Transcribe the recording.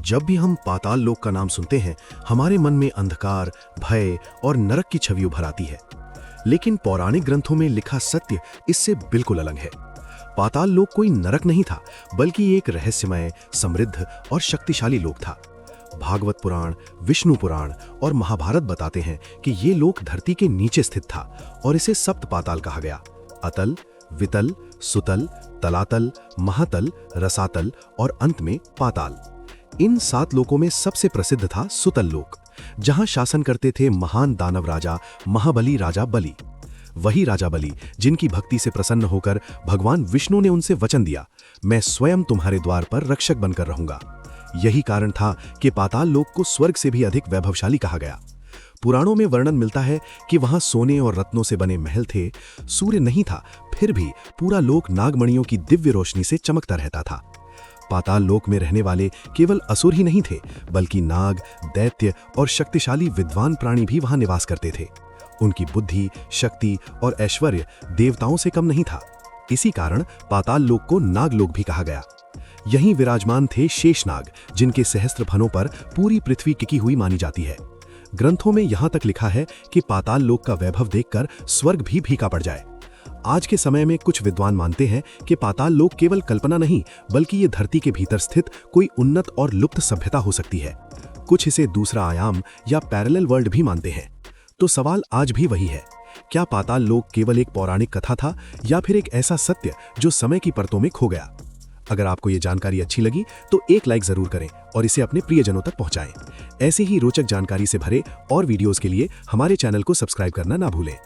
जब भी हम पाताल लोक का नाम सुनते हैं, हमारे मन में अंधकार, भय और नरक की छवि उभर आती है। लेकिन पौराणिक ग्रंथों में लिखा सत्य इससे बिल्कुल अलग है। पाताल लोक कोई नरक नहीं था, बल्कि एक रहस्यमय, समृद्ध और शक्तिशाली लोक था। भागवत पुराण, विष्णु पुराण और महाभारत बताते हैं कि ये लोक धरती के नीचे स्थित था और इसे सप्त पाताल कहा गया। अतल, वितल, सुतल, तलातल, महातल, रसातल और अंत में पाताल। इन 7 लोकों में सबसे प्रसिद्ध था सुतल लोक, जहां शासन करते थे महान दानव राजा महाबली राजा बलि। वही राजा बलि जिनकी भक्ति से प्रसन्न होकर भगवान विष्णु ने उनसे वचन दिया, मैं स्वयं तुम्हारे द्वार पर रक्षक बनकर रहूंगा। यही कारण था कि पाताल लोक को स्वर्ग से भी अधिक वैभवशाली कहा गया। पुराणों में वर्णन मिलता है कि वहां सोने और रत्नों से बने महल थे, सूर्य नहीं था, फिर भी पूरा लोक नागमणियों की दिव्य रोशनी से चमकता रहता था। पाताल लोक में रहने वाले केवल असुर ही नहीं थे, बल्कि नाग, दैत्य और शक्तिशाली विद्वान प्राणी भी वहां निवास करते थे। उनकी बुद्धि, शक्ति और ऐश्वर्य देवताओं से कम नहीं था। इसी कारण पाताल लोक को नागलोक भी कहा गया। यहीं विराजमान थे शेषनाग, जिनके सहस्त्र फनों पर पूरी पृथ्वी टिकी हुई मानी जाती है। ग्रंथों में यहां तक लिखा है कि पाताल लोक का वैभव देखकर स्वर्ग भी फीका पड़ जाए। आज के समय में कुछ विद्वान मानते हैं कि पाताल लोक केवल कल्पना नहीं, बल्कि ये धरती के भीतर स्थित कोई उन्नत और लुप्त सभ्यता हो सकती है। कुछ इसे दूसरा आयाम या पैरेलल वर्ल्ड भी मानते हैं। तो सवाल आज भी वही है, क्या पाताल लोक केवल एक पौराणिक कथा था या फिर एक ऐसा सत्य जो समय की परतों में खो गया? अगर आपको ये जानकारी अच्छी लगी तो एक लाइक जरूर करें और इसे अपने प्रियजनों तक पहुंचाएं। ऐसे ही रोचक जानकारी से भरे और वीडियोस के लिए हमारे चैनल को सब्सक्राइब करना ना भूलें।